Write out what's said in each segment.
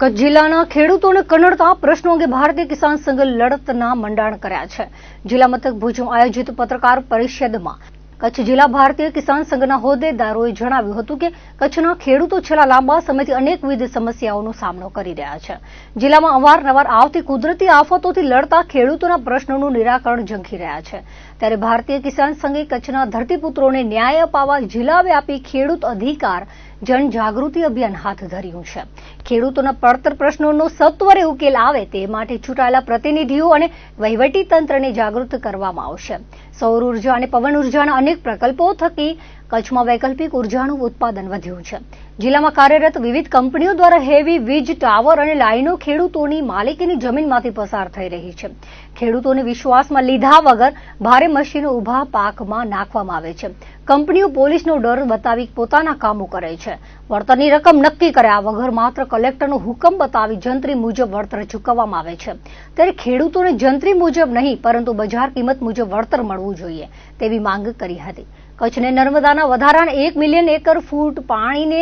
કચ્છ જિલ્લાના ખેડૂતોને કનડતા પ્રશ્નો અંગે ભારતીય કિસાન સંઘ લડતના મંડાણ કર્યા છે। જિલ્લા મથક ભુજમાં આયોજિત પત્રકાર પરિષદમાં કચ્છ જિલ્લા ભારતીય કિસાન સંઘના હોદ્દેદારોએ જણાવ્યું હતું કે કચ્છના ખેડૂતો છેલ્લા લાંબા સમયથી અનેકવિધ સમસ્યાઓનો સામનો કરી રહ્યા છે। જિલ્લામાં અવારનવાર આવતી કુદરતી આફતોથી લડતા ખેડૂતોના પ્રશ્નોનું નિરાકરણ ઝંખી રહ્યા છે। ત્યારે ભારતીય કિસાન સંઘે કચ્છના ધરતીપુત્રોને ન્યાય અપાવવા જિલ્લાવ્યાપી ખેડૂત અધિકાર જનજાગૃતિ અભિયાન હાથ ધર્યું છે। ખેડૂતોના પડતર પ્રશ્નોનો સત્વરે ઉકેલ આવે તે માટે ચૂંટાયેલા પ્રતિનિધિઓ અને વહીવટી તંત્રને જાગૃત કરવામાં આવશે। સૌર ઉર્જા અને પવન ઉર્જાના અનેક પ્રકલ્પો થકી કચ્છમાં વૈકલ્પિક ઉર્જાનું ઉત્પાદન વધ્યું છે। જિલ્લામાં કાર્યરત વિવિધ કંપનીઓ દ્વારા હેવી વીજ ટાવર અને લાઇનો ખેડૂતોની માલિકીની જમીનમાંથી પસાર થઈ રહી છે। ખેડૂતોને વિશ્વાસમાં લીધા વગર ભારે મશીનો ઊભા પાકમાં નાખવામાં આવે છે। કંપનીઓ પોલીસનો ડર બતાવી પોતાના કામો કરે છે। વળતરની રકમ નક્કી કર્યા વગર માત્ર કલેક્ટરનો હુકમ બતાવી જંત્રી મુજબ વળતર ચૂકવવામાં આવે છે। ત્યારે ખેડૂતોને જંત્રી મુજબ નહીં પરંતુ બજાર કિંમત મુજબ વળતર મળવું જોઈએ તેવી માંગ કરી હતી। કચ્છને નર્મદાના વધારાના 1 મિલિયન એકર ફૂટ પાણીને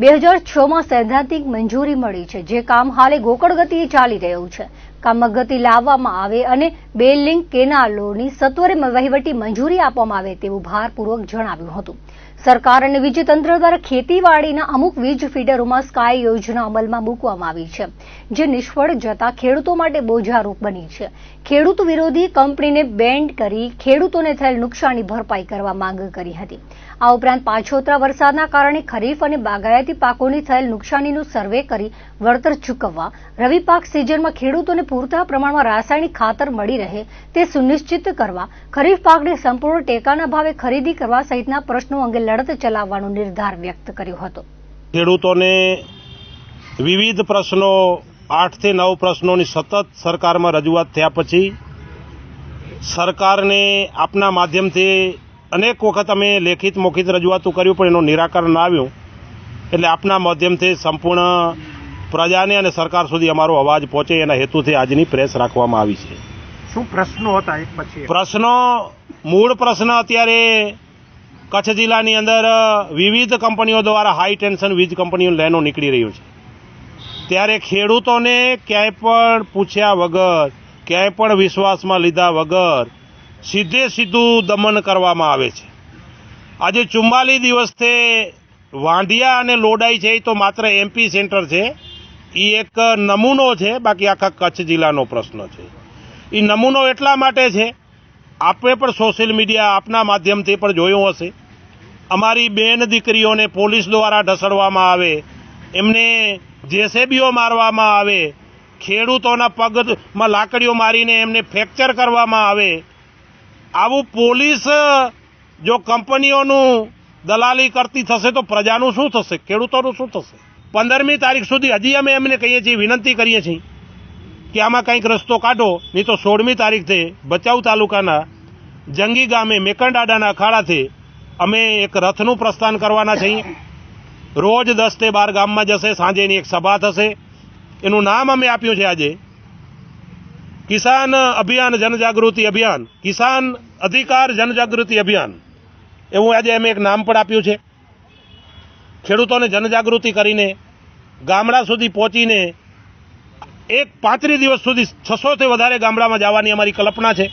2006માં સૈદ્ધાંતિક મંજૂરી મળી છે, જે કામ હાલે ગોકળ ગતિએ ચાલી રહ્યું છે। કામમાં ગતિ લાવવામાં આવે અને 2 લિંક કેનાલોની સત્વરે વહીવટી મંજૂરી આપવામાં આવે તેવું ભારપૂર્વક જણાવ્યું હતું। સરકાર અને વીજ તંત્ર દ્વારા ખેતીવાડીના અમુક વીજ ફીડરોમાં સ્કાય યોજના અમલમાં મૂકવામાં આવી છે, જે નિષ્ફળ જતા ખેડૂતો માટે બોજારૂપ બની છે। ખેડૂત વિરોધી કંપનીને બેન્ડ કરી ખેડૂતોને થયેલ નુકસાની ભરપાઈ કરવા માંગ કરી હતી। આ ઉપરાંત પાછોતરા વરસાદના કારણે ખરીફ અને બાગાયતી પાકોની થયેલ નુકસાનીનું સર્વે કરી વળતર ચૂકવવા, રવિ પાક સિઝનમાં ખેડૂતોને પૂરતા પ્રમાણમાં રાસાયણિક ખાતર મળી રહે તે સુનિશ્ચિત કરવા, ખરીફ પાકને સંપૂર્ણ ટેકાના ભાવે ખરીદી કરવા સહિતના પ્રશ્નો અંગે લડત ચલાવવાનો નિર્ધાર વ્યક્ત કર્યો હતો। ખેડૂતોને વિવિધ પ્રશ્નો 8 થી 9 પ્રશ્નોની સતત સરકારમાં રજૂઆત થયા પછી સરકારને આપના માધ્યમથી અનેક વખત અમે લેખિત મૌખિક રજૂઆતો કર્યું પણ એનું નિરાકરણ ના આવ્યું, એટલે આપના માધ્યમથી સંપૂર્ણ પ્રજાને અને સરકાર સુધી અમારો અવાજ પહોંચે એના હેતુથી આજની પ્રેસ રાખવામાં આવી છે। શું પ્રશ્નો હતા એક પછી? મૂળ પ્રશ્ન અત્યારે કચ્છ જિલ્લાની અંદર વિવિધ કંપનીઓ દ્વારા હાઈ ટેન્શન વીજ કંપનીઓ લાઈનો નીકળી રહ્યું છે, ત્યારે ખેડૂતોને ક્યાંય પણ પૂછ્યા વગર, ક્યાંય પણ વિશ્વાસમાં લીધા વગર સીધું દમન કરવામાં આવે છે। આજે 44 દિવસથી વાંઢિયા અને લોડાઈ છે એ તો માત્ર એમપી સેન્ટર છે, એ એક નમૂનો છે, બાકી આખા કચ્છ જિલ્લાનો પ્રશ્ન છે। એ નમૂનો એટલા માટે છે, આપણે પણ સોશિયલ મીડિયા આપના માધ્યમથી પણ જોયું હશે, અમારી બેન દીકરીઓને પોલીસ દ્વારા ઢસડવામાં આવે, એમને જેસીબીઓ મારવામાં આવે, ખેડૂતોના પગમાં લાકડીઓ મારીને એમને ફ્રેક્ચર કરવામાં આવે। આવું પોલીસ જો કંપનીઓનું દલાલી કરતી થશે તો પ્રજાનું શું થશે, ખેડૂતોનું શું થશે? 15મી તારીખ સુધી હજી અમે એમને કહીએ છીએ, વિનંતી કરીએ છીએ કે આમાં કંઈક રસ્તો કાઢો, નહીં તો 16મી તારીખથી ભચાઉ તાલુકાના જંગી ગામે મેકંડાડાના અખાડાથી અમે એક રથનું પ્રસ્થાન કરવાના છીએ। રોજ 10 થી 12 ગામમાં જશે, સાંજેની એક સભા થશે। એનું નામ અમે આપ્યું છે આજે કિસાન અભિયાન જનજાગૃતિ અભિયાન, કિસાન અધિકાર જનજાગૃતિ અભિયાન એવું આજે અમે એક નામ પણ આપ્યું છે। ખેડૂતોને જનજાગૃતિ કરીને ગામડા સુધી પહોંચીને 35 દિવસ સુધી 600થી વધારે ગામડામાં જવાની અમારી કલ્પના છે,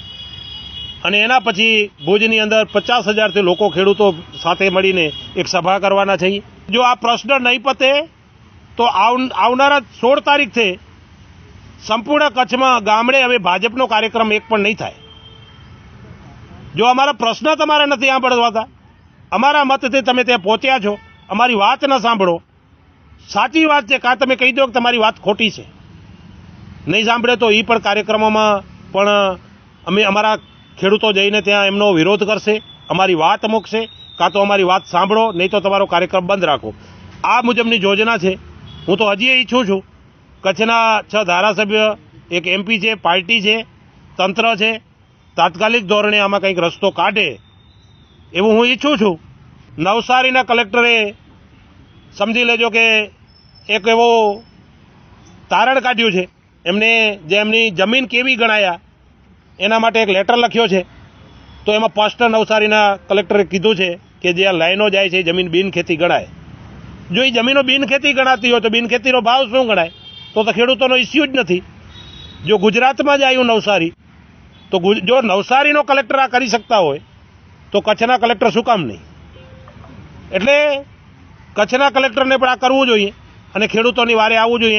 અને એના પછી ભુજની અંદર 50,000થી લોકો ખેડૂતો સાથે મળીને એક સભા કરવાના છે। જો આ પ્રશ્ન નહીં પતે તો આવનારા 16 તારીખથી સંપૂર્ણ કચ્છમાં ગામડે હવે ભાજપનો કાર્યક્રમ એક પણ નહીં થાય। જો અમારા પ્રશ્ન તમારે નથી સાંભળવાતા, અમારા મતથી તમે ત્યાં પહોંચ્યા છો, અમારી વાત ન સાંભળો, સાચી વાત છે કાં તમે કહી દો કે તમારી વાત ખોટી છે, નહીં સાંભળે તો એ પણ કાર્યક્રમોમાં પણ અમે અમારા ખેડૂતો જઈને ત્યાં એમનો વિરોધ કરશે, અમારી વાત મૂકશે, કાં તો અમારી વાત સાંભળો, નહીં તો તમારો કાર્યક્રમ બંધ રાખો। આ મુજબની યોજના છે। હું તો હજી ઈચ્છું છું કચ્છના 6 ધારાસભ્ય, એક એમપી છે, પાર્ટી છે, તંત્ર છે, તાત્કાલિક ધોરણે આમાં કંઈક રસ્તો કાઢે એવું હું ઈચ્છું છું। નવસારીના કલેક્ટરે સમજી લેજો કે એક એવો તારણ કાઢ્યું છે, એમને જે એમની જમીન કેવી ગણાયા એના માટે એક લેટર લખ્યો છે, તો એમાં સ્પષ્ટ નવસારીના કલેક્ટરે કીધું છે કે જે આ લાઈનો જાય છે એ જમીન બિનખેતી ગણાય। જો એ જમીનો બિનખેતી ગણાતી હોય તો બિનખેતીનો ભાવ શું ગણાય? તો ખેડૂતોનો ઇસ્યુ જ નથી. જો ગુજરાતમાં જ આવ્યું નવસારી, તો જો નવસારીનો કલેક્ટર આ કરી શકતા હોય તો કચ્છના કલેક્ટર શું કામ નહીં? એટલે કચ્છના કલેક્ટરને પણ આ કરવું જોઈએ અને ખેડૂતોની વારે આવવું જોઈએ.